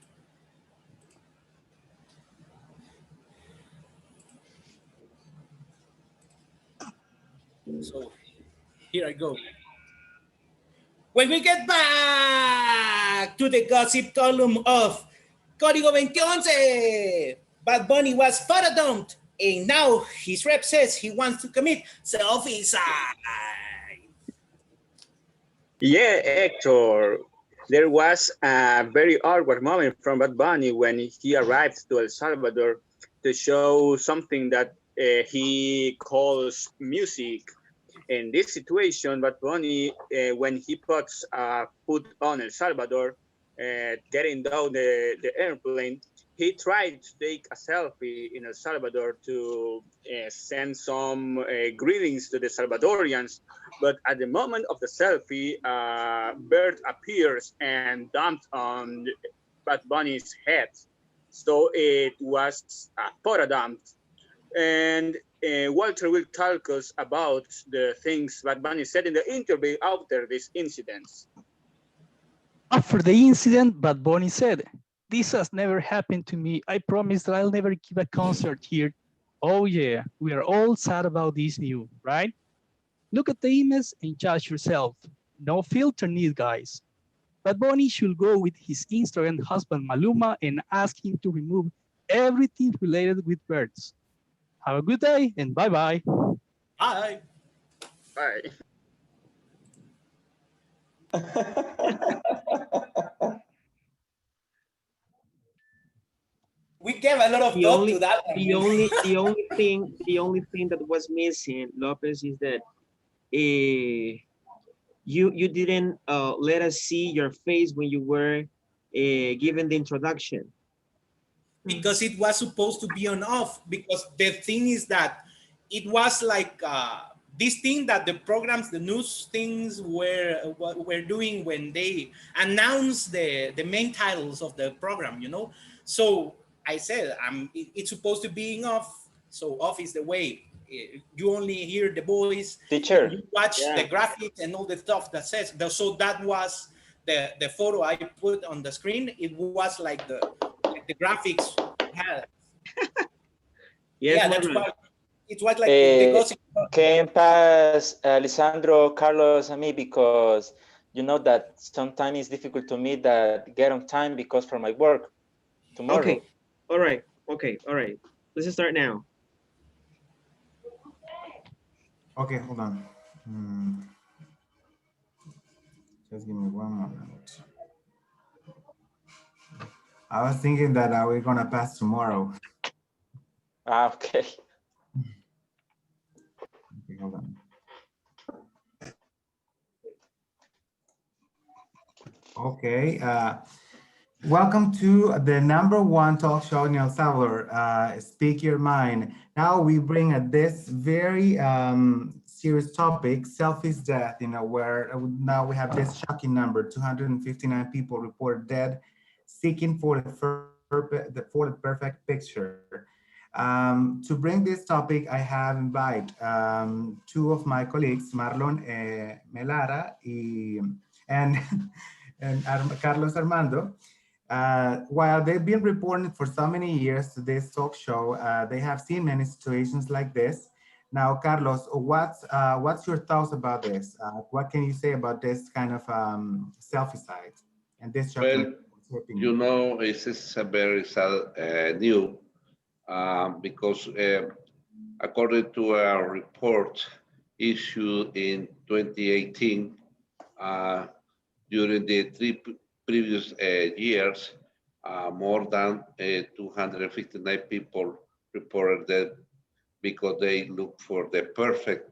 So here I go. When we get back to the gossip column of Código 2011, Bad Bunny was photodumped, and now his rep says he wants to commit self-suicide. Yeah, Hector. There was a very awkward moment from Bad Bunny when he arrived to El Salvador to show something that he calls music. In this situation, Bad Bunny, when he puts foot on El Salvador, getting down the airplane, he tried to take a selfie in El Salvador to send some greetings to the Salvadorians. But at the moment of the selfie, bird appears and dumped on Bad Bunny's head. So it was a photo dump. And Walter will talk us about the things Bad Bunny said in the interview after these incidents. After the incident, Bad Bunny said, "This has never happened to me. I promise that I'll never give a concert here." Oh yeah, we are all sad about this news, right? Look at the image and judge yourself. No filter need, guys. Bad Bunny should go with his Instagram husband Maluma and ask him to remove everything related with birds. Have a good day and bye-bye. Hi. Bye. We gave a lot of The thought to only, that one. the only thing that was missing, Lopez, is that you didn't let us see your face when you were given the introduction. Because it was supposed to be on off, because the thing is that it was like this thing that the programs, the news things were doing when they announced the main titles of the program, you know. So I said, it's supposed to be in off, so off is the way. You only hear the voice and Teacher, you watch the Yeah. graphics and all the stuff that says. So that was the photo I put on the screen. It was like the graphics had. Yes, Yeah, that's Marlon. why it was like the gossip. Can pass Lisandro, Carlos, and me because you know that sometimes it's difficult to me that get on time because for my work tomorrow. Okay. All right. Okay. All right. Let's start now. Okay, hold on. Just give me one moment. I was thinking that we're gonna pass tomorrow. Ah, okay. Okay, hold on. Okay. Welcome to the #1 talk show in El Salvador, Speak Your Mind. Now we bring this very serious topic, selfish death, where now we have this shocking number, 259 people reported dead, seeking for the perfect picture. To bring this topic, I have invited two of my colleagues, Marlon Melara and, Carlos Armando. While they've been reporting for so many years to this talk show, they have seen many situations like this. Now, Carlos, what's your thoughts about this? What can you say about this kind of self-side and this shocking? Well, this is a very sad news because according to a report issued in 2018, during the previous years, more than 259 people reported that because they look for the perfect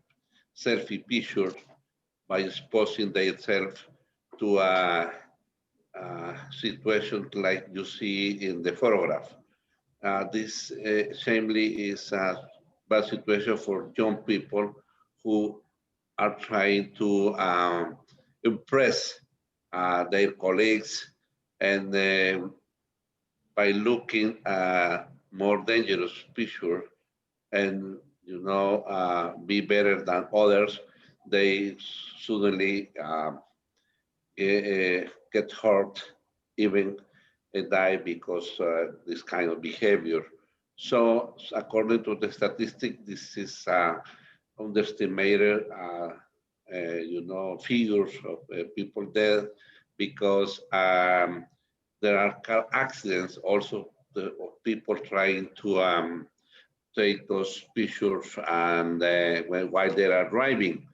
selfie picture by exposing themselves to a situation like you see in the photograph. This shamefully is a bad situation for young people who are trying to impress their colleagues and by looking more dangerous picture and be better than others, they suddenly get hurt, even die because this kind of behavior. So according to the statistic, this is underestimated, figures of people dead because there are car accidents also of people trying to take those pictures and while they are driving.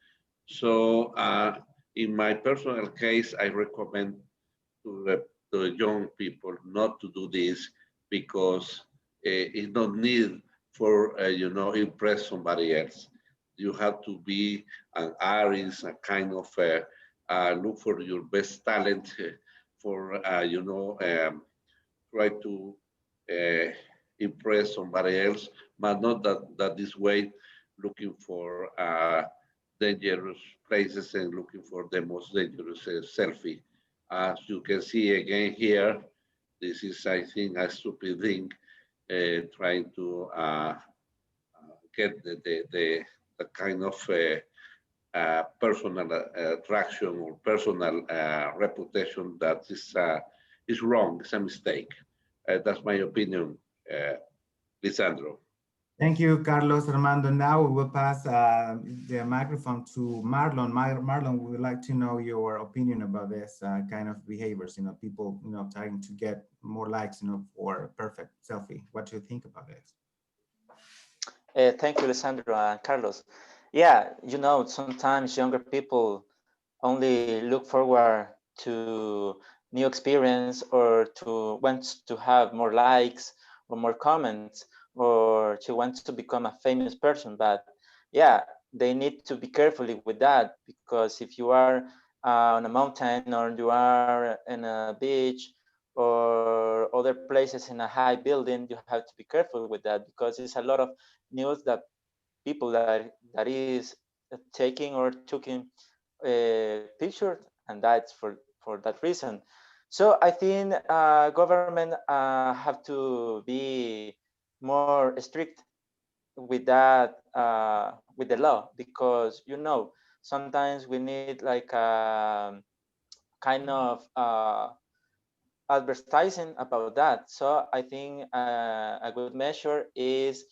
So in my personal case, I recommend to the young people not to do this because it's not need for impress somebody else. You have to be an artist, a kind of look for your best talent for try to uh, impress somebody else, but not that this way looking for dangerous places and looking for the most dangerous selfie. As you can see again here, this is, I think, a stupid thing, trying to get the kind of personal attraction or personal reputation that is wrong, it's a mistake. That's my opinion, Lisandro. Thank you, Carlos Armando. Now we will pass the microphone to Marlon. Marlon, we would like to know your opinion about this kind of behaviors, people, trying to get more likes, for a perfect selfie. What do you think about this? Thank you, Alessandro and Carlos. Yeah, sometimes younger people only look forward to new experience or to want to have more likes or more comments or to want to become a famous person. But yeah, they need to be carefully with that because if you are on a mountain or you are in a beach or other places in a high building, you have to be careful with that because it's a lot of news that people that is taking or taking pictures, and that's for that reason. So I think government have to be more strict with that with the law because sometimes we need like kind of advertising about that. So I think a good measure is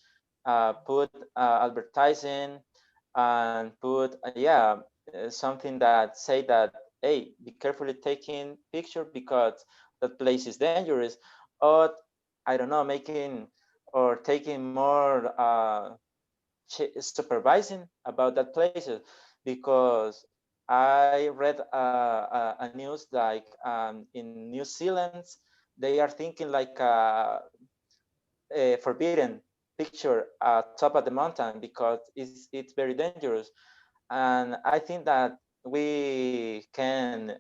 put advertising and put something that say that, hey, be carefully taking picture because that place is dangerous, or I don't know, making or taking more supervising about that places, because I read a news like in New Zealand they are thinking like a forbidden picture top of the mountain because it's very dangerous, and I think that we can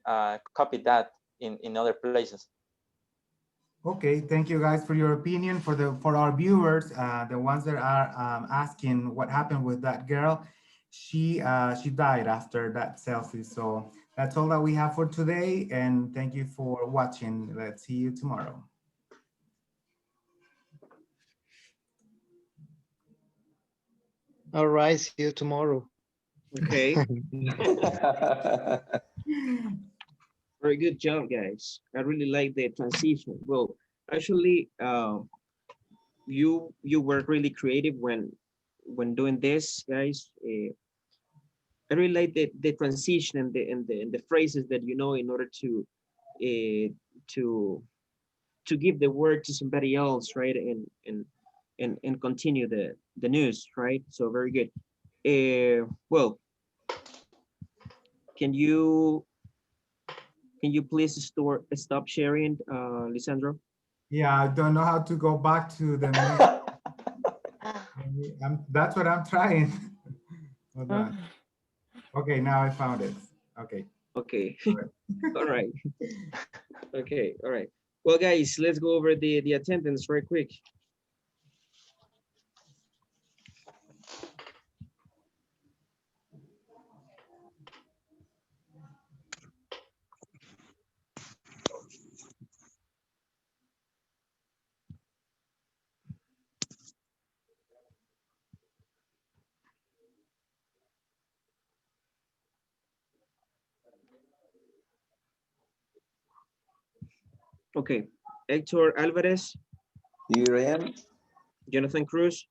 copy that in other places. Okay, thank you guys for your opinion. For our viewers, the ones that are asking what happened with that girl, she died after that selfie. So that's all that we have for today, and thank you for watching. Let's see you tomorrow. All right, see you tomorrow. Okay. Very good job, guys. I really like the transition. Well, actually, you were really creative when doing this, guys. I really like the transition and the phrases that you know in order uh, to to give the word to somebody else, right? And continue the news, right? So very good. Well, can you can you please stop sharing, Lisandro? Yeah, I don't know how to go back to the main. That's what I'm trying. Hold on. Okay, now I found it. Okay. Okay. All right. Okay. All right. Well, guys, let's go over the attendance right quick. Okay. Hector Alvarez. Here I am. Jonathan Cruz.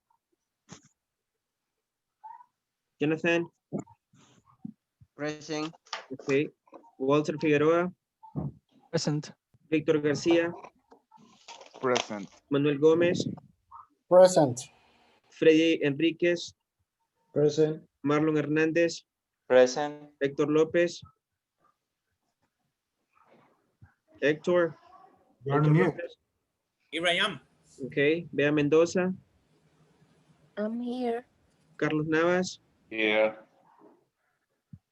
Jonathan. Present. Okay. Walter Figueroa. Present. Victor Garcia. Present. Manuel Gomez. Present. Freddy Enriquez. Present. Marlon Hernández. Present. Héctor López. Héctor. You're on Héctor mute. López. Here I am. Okay. Bea Mendoza. I'm here. Carlos Navas. Here.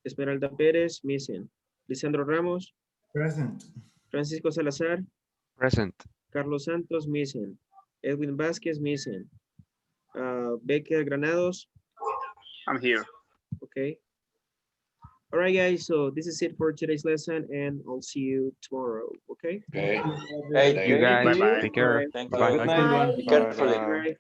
Esmeralda Pérez. Missing. Lisandro Ramos. Present. Francisco Salazar. Present. Carlos Santos. Missing. Edwin Vázquez. Missing. Becker Granados. I'm here. Okay. All right, guys. So this is it for today's lesson, and I'll see you tomorrow. Okay. Okay. Hey, You guys, Bye bye. take All care. right. thank Bye-bye. you. Have a good night, Bye. everyone. Be carefully. All right.